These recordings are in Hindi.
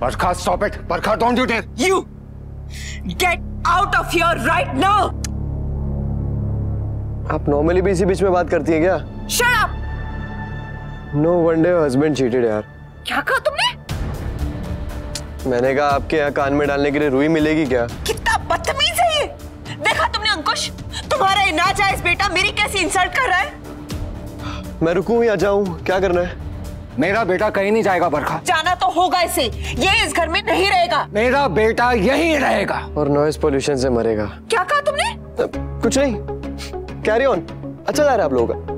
Barkha, stop it. Barkha, don't you dare. You get out of here right now. आप नॉर्मली भी इसी बीच में बात करती हैं क्या? Shut up. No wonder husband cheated यार। क्या कहा तुमने? मैंने कहा आपके यहाँ कान में डालने के लिए रुई मिलेगी क्या? कितना बदतमीज है ये। देखा तुमने अंकुश, तुम्हारा ये नाजायज बेटा मेरी कैसी इंसल्ट कर रहा है। मैं रुकूं या जाऊं, क्या करना है? मेरा बेटा कहीं नहीं जाएगा बरखा। जाना तो होगा इसे, ये इस घर में नहीं रहेगा। मेरा बेटा यहीं रहेगा। और नॉइज पोल्यूशन से मरेगा। क्या कहा तुमने? कुछ नहीं, कैरी ऑन। अच्छा जा रहा है आप लोगों का।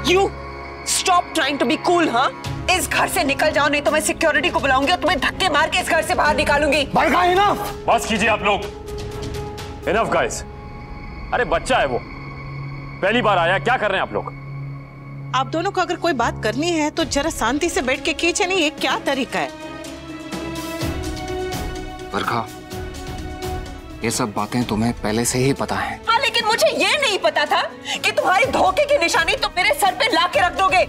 You stop trying to be cool, हाँ? इस घर से निकल जाओ, नहीं तो मैं सिक्योरिटी को बुलाऊंगी और तुम्हें धक्के मार के इस घर से बाहर निकालूंगी। बरखा, इनफ। बस कीजिए आप लोग। Enough guys. अरे बच्चा है वो, पहली बार आया, क्या कर रहे हैं आप लोग? आप दोनों को अगर कोई बात करनी है तो जरा शांति से बैठ के कीजिए। नहीं, ये क्या तरीका है? बरखा, ये सब बातें तुम्हें पहले से ही पता है। हाँ, लेकिन मुझे ये नहीं पता था कि तुम्हारी धोखे की निशानी तुम मेरे सर पे ला के रख दोगे।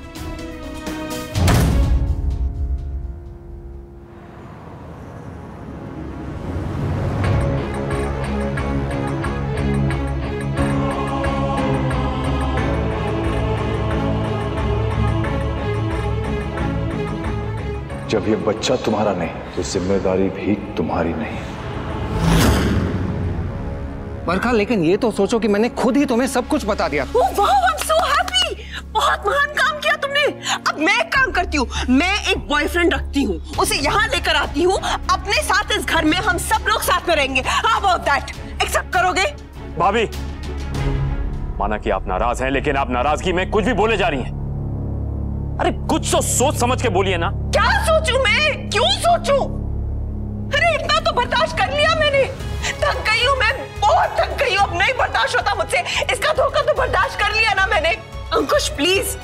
जब ये बच्चा तुम्हारा नहीं तो जिम्मेदारी भी तुम्हारी नहीं। बरखा, लेकिन ये तो सोचो कि मैंने खुद ही तुम्हें सब कुछ बता दिया। Oh, wow, I'm so happy! बहुत महान काम किया तुमने। अब मैं एक काम करती हूँ, मैं एक बॉयफ्रेंड रखती हूँ, उसे यहाँ लेकर आती हूँ, अपने साथ इस घर में हम सब लोग साथ में रहेंगे। How about that? Accept करोगे? भाभी, माना कि आप नाराज हैं, लेकिन आप नाराजगी में कुछ भी बोले जा रही हैं। अरे कुछ तो सोच समझ के बोलिए ना। क्या सोचूं मैं? क्यों सोचूं? अरे इतना तो बर्दाश्त कर लिया मैंने। थक गई हूँ मैं, बहुत थक गई हूँ, अब नहीं बर्दाश्त होता मुझसे। इसका धोखा तो बर्दाश्त कर लिया ना मैंने। अंकुश प्लीज,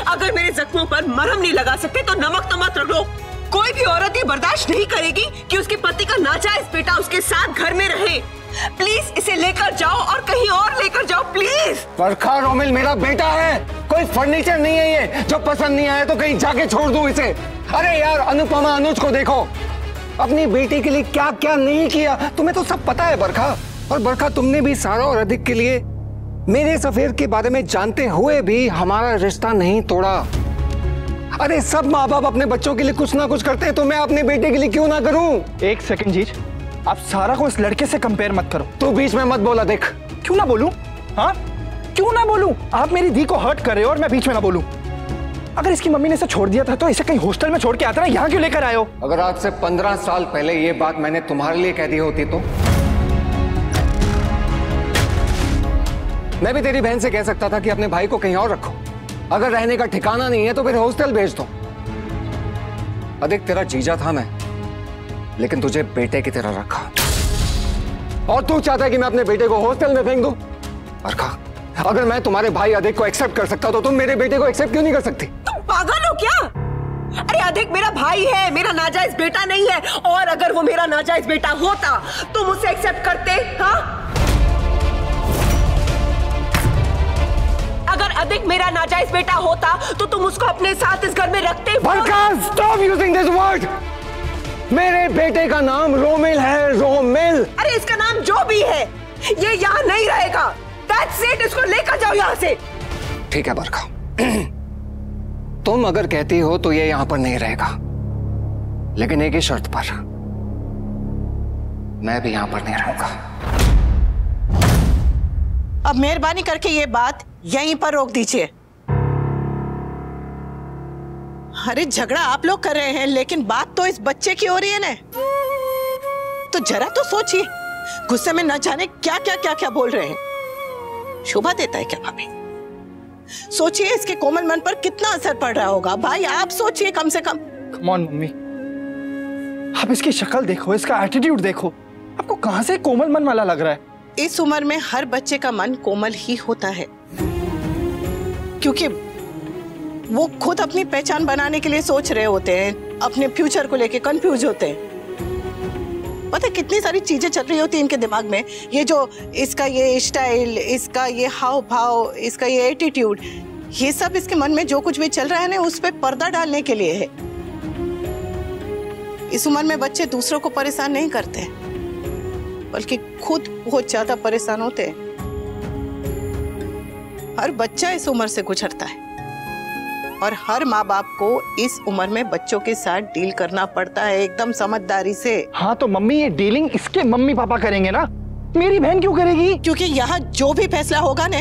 अगर मेरे जख्मों पर मरहम नहीं लगा सकते तो नमक तो मत रगड़ो। कोई भी औरत ये बर्दाश्त नहीं करेगी कि उसके पति का नाजायज बेटा उसके साथ घर में रहे। प्लीज इसे लेकर जाओ और कहीं और लेकर जाओ प्लीज। बरखा, रोमिल मेरा बेटा है, कोई फर्नीचर नहीं है ये जो पसंद नहीं आया तो कहीं जाके छोड़ दूं इसे। अरे यार, अनुपमा अनुज को देखो, अपनी बेटी के लिए क्या क्या नहीं किया, तुम्हें तो सब पता है बरखा। और बरखा, तुमने भी सारा और अधिक के लिए मेरे सफेद के बारे में जानते हुए भी हमारा रिश्ता नहीं तोड़ा। अरे सब माँ बाप अपने बच्चों के लिए कुछ ना कुछ करते हैं, तो मैं अपने बेटे के लिए क्यों ना करूं? एक सेकंड जीज, आप सारा को इस लड़के से कंपेयर मत करो। तू बीच में मत बोला। देख, क्यों ना बोलूं? हाँ, क्यों ना बोलूं? आप मेरी दी को हर्ट कर रहे हो और मैं बीच में ना बोलूं। अगर इसकी मम्मी ने इसे छोड़ दिया था तो इसे कहीं हॉस्टल में छोड़ के आता ना, यहाँ क्यों लेकर आए हो? अगर आज से 15 साल पहले ये बात मैंने तुम्हारे लिए कह दी होती तो मैं भी तेरी बहन से कह सकता था कि अपने भाई को कहीं और रखो। अगर रहने का ठिकाना नहीं है तो फिर हॉस्टल भेज दो। अधिक तेरा जीजा था मैं, लेकिन तुझे बेटे की तरह रखा। और तू चाहता है कि मैं अपने बेटे को हॉस्टल में फेंक दूं? बरखा, अगर मैं तुम्हारे भाई अधिक को एक्सेप्ट कर सकता तो तुम मेरे बेटे को एक्सेप्ट क्यों नहीं कर सकती? तुम पागल हो क्या? अरे अधिक मेरा भाई है, मेरा नाजायज बेटा नहीं है। और अगर वो मेरा नाजायज बेटा होता तुम उसे एक्सेप्ट करते? हाँ, अगर अधिक मेरा नाजायज बेटा होता तो तुम उसको अपने साथ इस घर में रखते? बरखा, stop using this word. मेरे बेटे का नाम रोमिल है, रोमिल। अरे इसका नाम जो भी है, ये यहाँ नहीं रहेगा। That's it, इसको लेकर जाओ यहाँ से। ठीक है बरखा, तुम अगर कहती हो तो ये यहाँ पर नहीं रहेगा, लेकिन एक ही शर्त पर, मैं भी यहाँ पर नहीं रहूंगा। अब मेहरबानी करके ये बात यहीं पर रोक दीजिए। अरे झगड़ा आप लोग कर रहे हैं, लेकिन बात तो इस बच्चे की हो रही है ना। तो जरा तो सोचिए, गुस्से में न जाने क्या क्या क्या क्या बोल रहे हैं। शोभा देता है क्या भाभी? सोचिए इसके कोमल मन पर कितना असर पड़ रहा होगा। भाई आप सोचिए कम से कम। कम ऑन मम्मी, आप इसकी शक्ल देखो, इसका एटीट्यूड देखो, आपको कहां से कोमल मन वाला लग रहा है? इस उम्र में हर बच्चे का मन कोमल ही होता है, क्योंकि वो खुद अपनी पहचान बनाने के लिए सोच रहे होते हैं, अपने फ्यूचर को लेके कंफ्यूज होते हैं। पता है कितनी सारी चीजें चल रही होती हैं इनके दिमाग में। ये जो इसका ये स्टाइल, इसका ये हाव भाव, इसका ये एटीट्यूड, ये सब इसके मन में जो कुछ भी चल रहा है ना, उस पे पर्दा डालने के लिए है। इस उम्र में बच्चे दूसरों को परेशान नहीं करते, बल्कि खुद बहुत ज्यादा परेशान होते हैं। हर बच्चा इस उम्र से गुजरता है और हर माँ बाप को इस उम्र में बच्चों के साथ डील करना पड़ता है एकदम समझदारी से। हाँ तो मम्मी, ये डीलिंग इसके मम्मी पापा करेंगे ना, मेरी बहन क्यों करेगी? क्योंकि यहाँ जो भी फैसला होगा ना,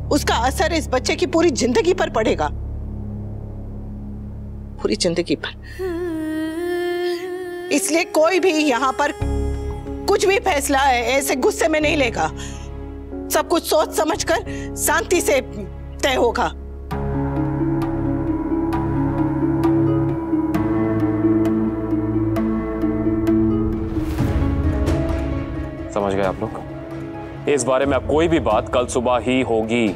उसका असर इस बच्चे की पूरी जिंदगी पर पड़ेगा, पूरी जिंदगी पर। इसलिए कोई भी यहाँ पर कुछ भी फैसला है ऐसे गुस्से में नहीं लेगा। सब कुछ सोच समझकर शांति से तय होगा। समझ गए आप लोग? इस बारे में अब कोई भी बात कल सुबह ही होगी।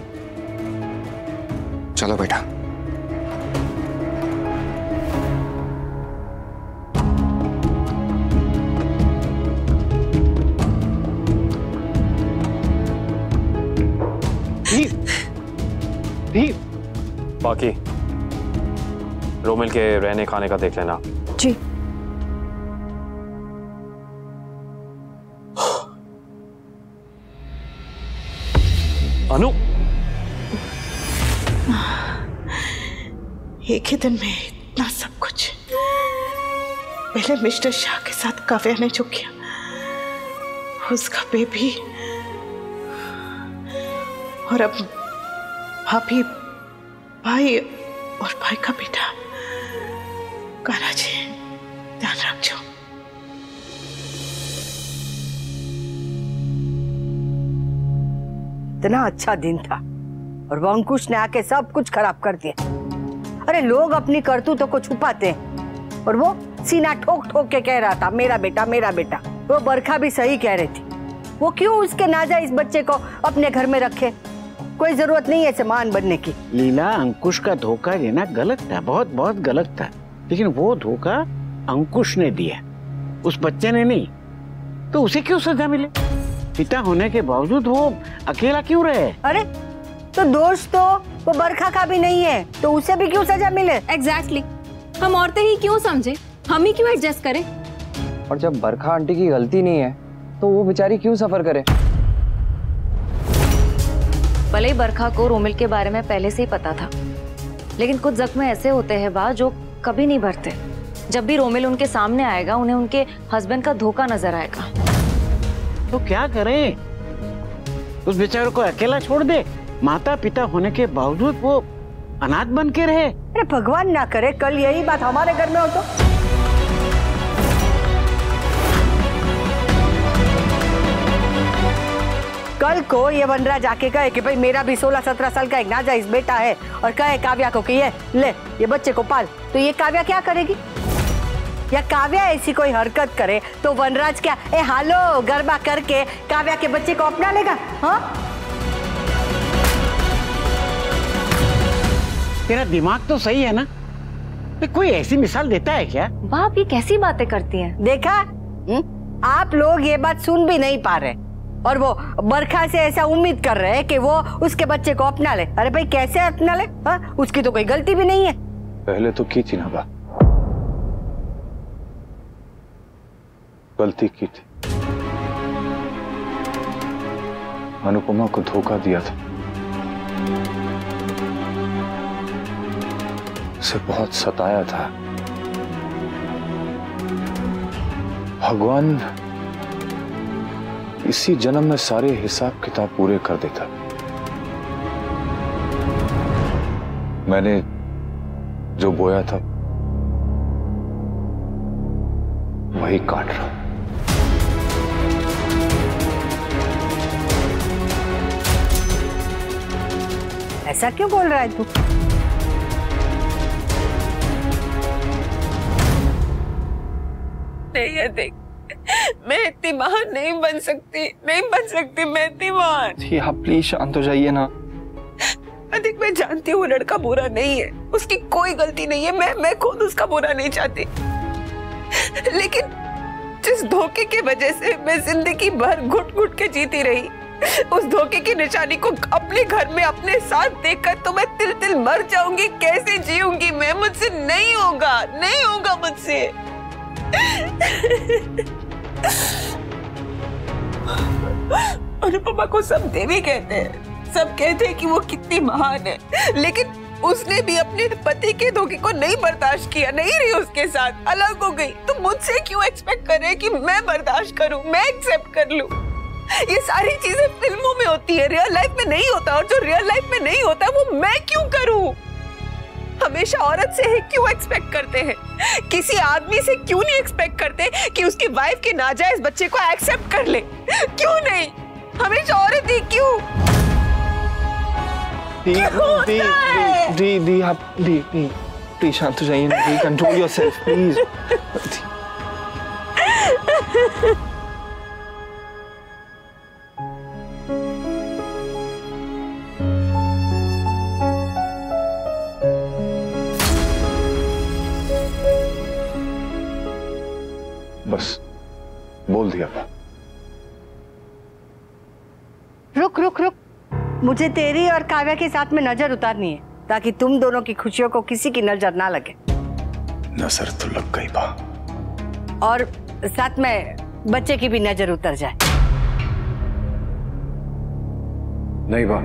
चलो बेटा। बाकी रोमिल के रहने खाने का देख लेना। जी। अनु, एक ही दिन में इतना सब कुछ। पहले मिस्टर शाह के साथ काव्या ने जो किया, उसका बेबी, और अब भाभी, भाई और भाई का बेटा। कान्हा जी, ध्यान रखो। इतना अच्छा दिन था और वो अंकुश ने आके सब कुछ खराब कर दिया। अरे लोग अपनी करतूतों को छुपाते हैं और वो सीना ठोक ठोक के कह रहा था मेरा बेटा मेरा बेटा। वो बरखा भी सही कह रही थी, वो क्यों उसके नाजायज बच्चे को अपने घर में रखे? कोई जरूरत नहीं है ऐसे महान बनने की। लीला, अंकुश का धोखा देना गलत था, बहुत बहुत गलत था, लेकिन वो धोखा अंकुश ने दिया, उस बच्चे ने नहीं। तो उसे क्यों सजा मिले? पिता होने के बावजूद वो अकेला क्यों रहे? अरे तो दोस्त तो वो बरखा का भी नहीं है, तो उसे भी क्यों सजा मिले? एग्जैक्टली। हम औरतें ही क्यों समझे, हम ही क्यों एडजस्ट करें? और जब बरखा आंटी की गलती नहीं है तो वो बेचारी क्यों सफर करे? भले ही बरखा को रोमिल के बारे में पहले से ही पता था, लेकिन कुछ जख्म ऐसे होते हैं बा जो कभी नहीं भरते। जब भी रोमिल उनके सामने आएगा, उन्हें उनके हस्बैंड का धोखा नजर आएगा। तो क्या करें? उस बेचारे को अकेला छोड़ दे? माता पिता होने के बावजूद वो अनाथ बन के रहे। अरे भगवान ना करे कल यही बात हमारे घर में हो तो। कल को ये वनराज आके कहे कि भाई मेरा भी 16-17 साल का एक नाजायज बेटा है और कहे काव्या को कि ये बच्चे को पाल, तो ये काव्या क्या करेगी? या काव्या ऐसी कोई हरकत करे तो वनराज क्या हालो गरबा करके काव्या के बच्चे को अपना लेगा? हाँ, तेरा दिमाग तो सही है ना? कोई ऐसी मिसाल देता है क्या? बाप ये कैसी बातें करती हैं? देखा, आप लोग ये बात सुन भी नहीं पा रहे और वो बरखा से ऐसा उम्मीद कर रहे हैं कि वो उसके बच्चे को अपना ले। अरे भाई कैसे अपना ले? हाँ, उसकी तो कोई गलती भी नहीं है। पहले तो की थी ना बा, गलती की थी, अनुपमा को धोखा दिया था, उसे बहुत सताया था। भगवान इसी जन्म में सारे हिसाब किताब पूरे कर देता। मैंने जो बोया था वही काट रहा। ऐसा क्यों बोल रहा है तू? नहीं है, देख, मैं इतनी महान नहीं बन सकती, मैं इतनी महान। जी आप प्लीज शांत हो जाइए ना। अधिक मैं जानती हूँ लड़का बुरा नहीं है, उसकी कोई गलती नहीं है, मैं खुद उसका बुरा नहीं चाहती, लेकिन जिस धोखे की वजह से मैं जिंदगी भर घुट घुट के जीती रही, उस धोखे की निशानी को अपने घर में अपने साथ देखकर तो मैं तिल तिल मर जाऊंगी, कैसे जीऊंगी मैं? मुझसे नहीं होगा, नहीं होगा मुझसे। अनुपमा को सब देवी कहते हैं, सब कहते हैं कि वो कितनी महान है, लेकिन उसने भी अपने पति के धोखे को नहीं बर्दाश्त किया, नहीं रही उसके साथ, अलग हो गई। तो मुझसे क्यों एक्सपेक्ट कर रहे हैं कि मैं बर्दाश्त करूं, मैं एक्सेप्ट कर लूं? ये सारी चीजें फिल्मों में होती है, रियल लाइफ में नहीं होता, और जो रियल लाइफ में नहीं होता वो मैं क्यों करूं? हमेशा औरत से ही क्यों एक्सपेक्ट करते हैं? किसी आदमी से क्यों नहीं एक्सपेक्ट करते कि उसकी वाइफ के नाजायज बच्चे को एक्सेप्ट कर ले? क्यों नहीं? हमेशा औरत ही क्यों? दी आप प्लीज शांत हो जाइए ना, कंट्रोल योरसेल्फ प्लीज। बस बोल दिया। रुक रुक रुक, मुझे तेरी और काव्या के साथ में नजर उतारनी है, ताकि तुम दोनों की खुशियों को किसी की नजर ना लगे। नजर तो लग गई बा। और साथ में बच्चे की भी नजर उतर जाए। नहीं बा,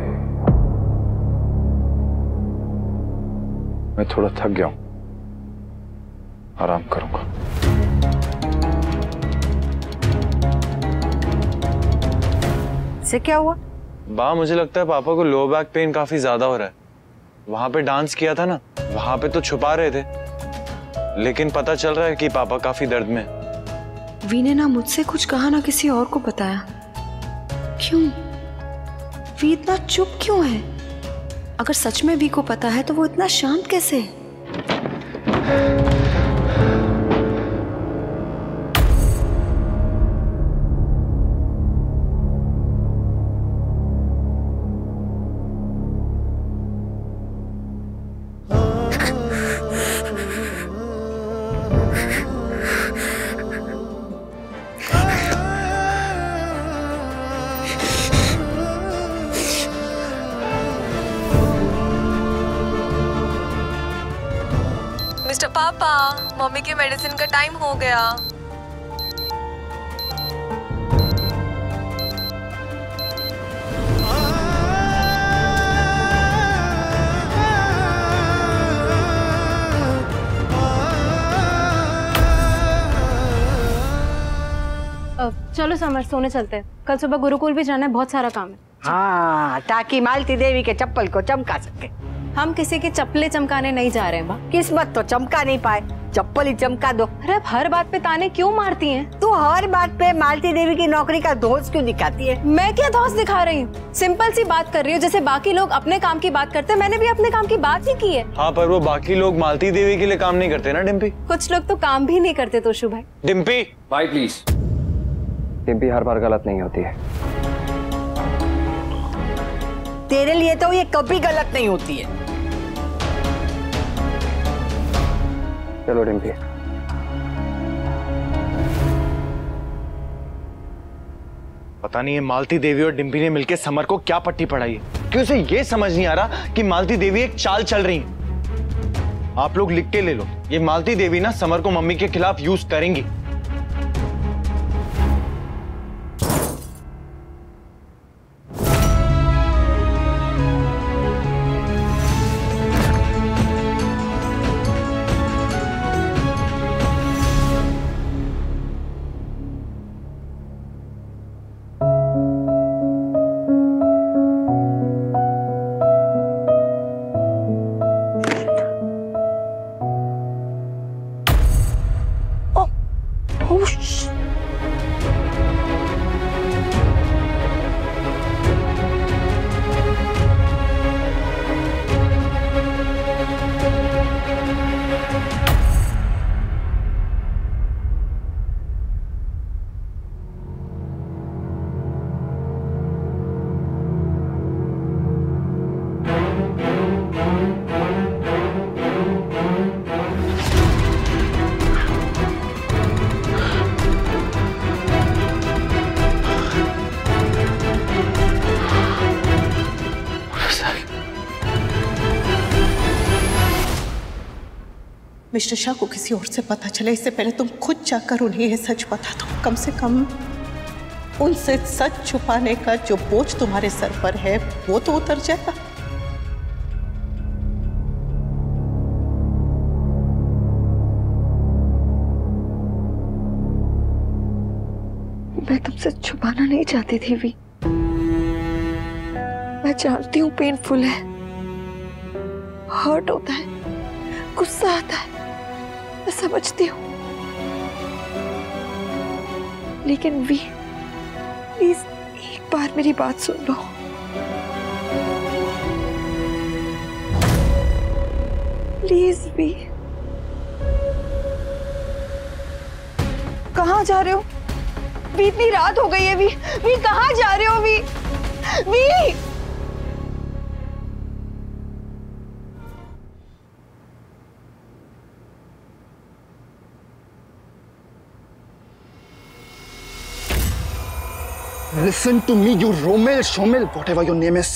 मैं थोड़ा थक गया हूं, आराम करूंगा। से क्या हुआ? बा, मुझे लगता है पापा को लो बैक पेन काफी ज्यादा हो रहा है। वहां पे डांस किया था ना, वहां पे तो छुपा रहे थे, लेकिन पता चल रहा है कि पापा काफी दर्द में है। वी ने ना मुझसे कुछ कहा ना किसी और को बताया। क्यों वी इतना चुप क्यों है? अगर सच में वी को पता है तो वो इतना शांत कैसे है? मिस्टर पापा, मम्मी के मेडिसिन का टाइम हो गया। चलो समर, सोने चलते हैं। कल सुबह गुरुकुल भी जाना है, बहुत सारा काम है। हाँ, ताकि मालती देवी के चप्पल को चमका सके। हम किसी के चप्पलें चमकाने नहीं जा रहे हैं। बा किस्मत तो चमका नहीं पाए, चप्पल ही चमका दो। अरे अब हर बात पे ताने क्यों मारती हैं? तू हर बात पे मालती देवी की नौकरी का दोष क्यों दिखाती है? मैं क्या दोष दिखा रही हूँ? सिंपल सी बात कर रही हूँ, जैसे बाकी लोग अपने काम की बात करते हैं, मैंने भी अपने काम की बात ही की है। हाँ, पर वो बाकी लोग मालती देवी के लिए काम नहीं करते ना डिम्पी। कुछ लोग तो काम भी नहीं करते। तो शुभ है डिम्पी भाई प्लीज, डिम्पी हर बार गलत नहीं होती है। तेरे लिए तो ये कभी गलत नहीं होती है। चलो डिम्पी। पता नहीं ये मालती देवी और डिम्पी ने मिलकर समर को क्या पट्टी पढ़ाई है कि उसे ये समझ नहीं आ रहा कि मालती देवी एक चाल चल रही है। आप लोग लिख के ले लो, ये मालती देवी ना समर को मम्मी के खिलाफ यूज करेंगी। मिस्टर शाह को किसी और से पता चले इससे पहले तुम खुद जाकर उन्हें यह सच बता दो। कम से कम उनसे सच छुपाने का जो बोझ तुम्हारे सर पर है वो तो उतर जाएगा। मैं तुमसे छुपाना नहीं चाहती थी वी। मैं जानती हूँ पेनफुल है, हर्ट होता है, गुस्सा आता है, मैं समझती हूँ। लेकिन वी प्लीज एक बार मेरी बात सुन लो। Please we. कहाँ जा रहे हो वी? इतनी रात हो गई है वी। वी कहाँ जा रहे हो वी? वी Listen to me, you Romel Shomel whatever your name is.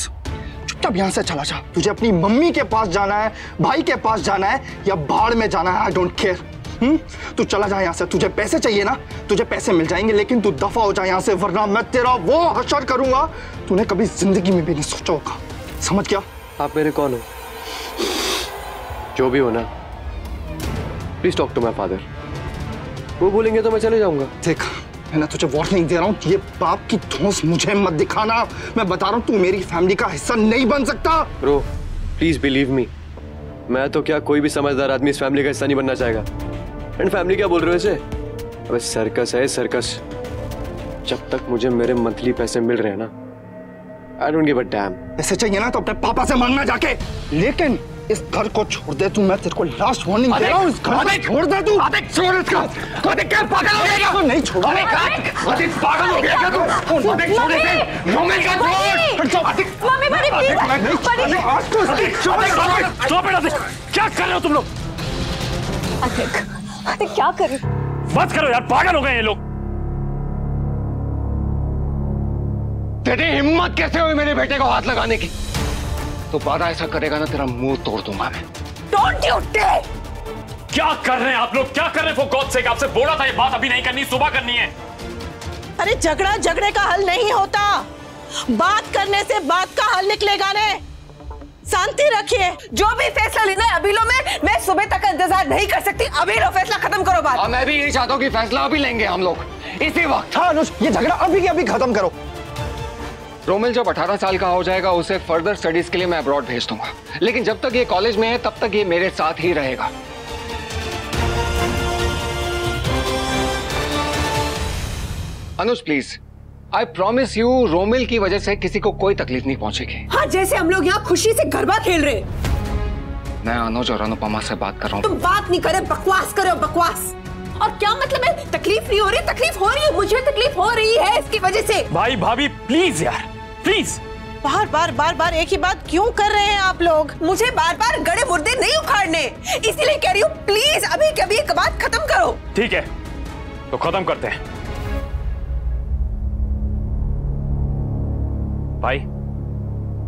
चुपचाप यहाँ से चला जा। तुझे अपनी मम्मी के पास जाना है, भाई के पास जाना है या बाहर में जाना है, I don't care. तू चला जा यहाँ से। तुझे पैसे चाहिए ना, तुझे पैसे मिल जाएंगे, लेकिन तू दफा हो जा यहाँ से, वरना मैं तेरा वो हशर करूंगा तूने कभी जिंदगी में भी नहीं सोचा होगा। समझ गया? आप मेरे कौन हो? जो भी हो ना, please talk to my father. वो बोलेंगे तो मैं चले जाऊंगा। देख, मैं तुझे वार्निंग दे रहा हूँ, ये बाप की धौंस मुझे मत दिखाना। मैं बता रहा हूँ तू मेरी फैमिली का हिस्सा नहीं बन सकता। ब्रो प्लीज बिलीव मी, मैं तो क्या कोई भी समझदार आदमी इस फैमिली का हिस्सा नहीं बनना चाहेगा। एंड फैमिली क्या बोल रहे हो इसे? अबे सर्कस है सर्कस। जब तक मुझे मेरे मंथली पैसे मिल रहे हैं ना, I don't give a dam. पैसे चाहिए ना तो अपने पापा से मांगना जाके, लेकिन इस घर को छोड़ दे तू। मैं तेरे को लास्ट वार्निंग दे रहा हूँ, इस घर को छोड़ दे तू। छोड़ इसका। क्या पागल हो गया? नहीं छोड़ा। पागल हो गया क्या तू? छोड़ इसे। रोमेल का छोड़। मम्मी बड़ी प्लीज। आज तो क्या कर रहे हो तुम लोग? अरे क्या कर रहे हो? बस करो यार, पागल हो गए ये लोग। तेरी हिम्मत कैसे हुई मेरे बेटे को हाथ लगाने की? तो बाद ऐसा करेगा ना, तेरा मुंह तोड़ दूंगा मैं। Don't you dare! क्या कर रहे हैं आप लोग? क्या कर रहे हैं? फॉर गॉड सेक, आपसे बोला था ये बात अभी नहीं करनी, सुबह करनी है। अरे झगड़ा झगड़े का हल नहीं होता, बात करने से बात का हल निकलेगा ने। शांति रखिए। जो भी फैसला लेना है अभी लो। मैं सुबह तक इंतजार नहीं कर सकती। अभी लो, फैसला खत्म करो बात। मैं भी यही चाहता हूँ कि फैसला अभी लेंगे हम लोग, इसी वक्त। हाँ अनुज, ये झगड़ा अभी के अभी खत्म करो। रोमेल जब 18 साल का हो जाएगा उसे फर्दर स्टडीज के लिए मैं अब्रॉड भेज दूंगा, लेकिन जब तक ये कॉलेज में है तब तक ये मेरे साथ ही रहेगा। Anuj please, I promise you, Romel की वजह से किसी को कोई तकलीफ नहीं पहुंचेगी। हाँ, जैसे हम लोग यहाँ खुशी से गरबा खेल रहे। मैं अनुज और अनुपमा से बात कर रहा हूँ। तुम बात नहीं करे, बकवास करो बकवास। और क्या मतलब है? तकलीफ नहीं हो रही? तकलीफ हो रही है, मुझे तकलीफ हो रही है इसकी वजह से। भाई भाभी प्लीज यार, प्लीज। बार बार एक ही बात क्यों कर रहे हैं आप लोग? मुझे बार बार गड़े मुर्दे नहीं उखाड़ने, इसीलिए कह रही हूँ प्लीज अभी कभी एक बात खत्म करो। ठीक है तो खत्म करते हैं। भाई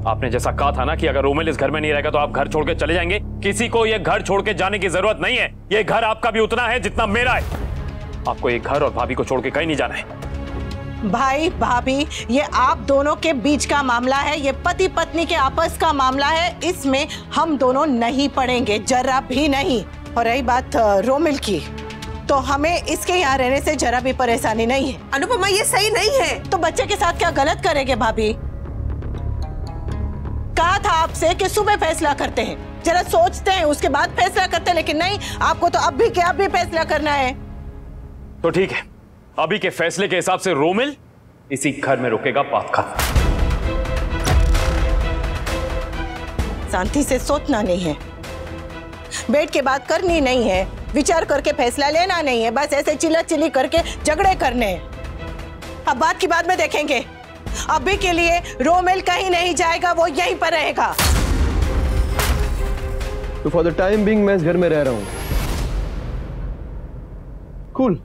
आपने जैसा कहा था ना कि अगर रोमेल इस घर में नहीं रहेगा तो आप घर छोड़ के चले जाएंगे। किसी को ये घर छोड़ के जाने की जरूरत नहीं है। ये घर आपका भी उतना है जितना मेरा है। आपको ये घर और भाभी को छोड़ के कहीं नहीं जाना है। भाई भाभी, ये आप दोनों के बीच का मामला है, ये पति पत्नी के आपस का मामला है। इसमें हम दोनों नहीं पड़ेंगे, जरा भी नहीं। और रही बात रोमेल की, तो हमें इसके यहाँ रहने से जरा भी परेशानी नहीं है। अनुपमा ये सही नहीं है। तो बच्चे के साथ क्या गलत करेंगे भाभी? कहा था आपसे कि सुबह फैसला करते हैं, जरा सोचते हैं उसके बाद फैसला करते हैं, लेकिन नहीं, आपको तो अब भी क्या भी फैसला करना है। तो ठीक है, अभी के फैसले के हिसाब से रोमेल इसी घर में रुकेगा। बात खत्म। शांति से सोचना नहीं है, बैठ के बात करनी नहीं है, विचार करके फैसला लेना नहीं है, बस ऐसे चिल्ला चिल्ली करके झगड़े करने हैं। अब बात की बाद में देखेंगे। अभी के लिए रोमेल कहीं नहीं जाएगा, वो यहीं पर रहेगा। तो फॉर द टाइम बीइंग मैं इस घर में रह रहा हूं। कूल।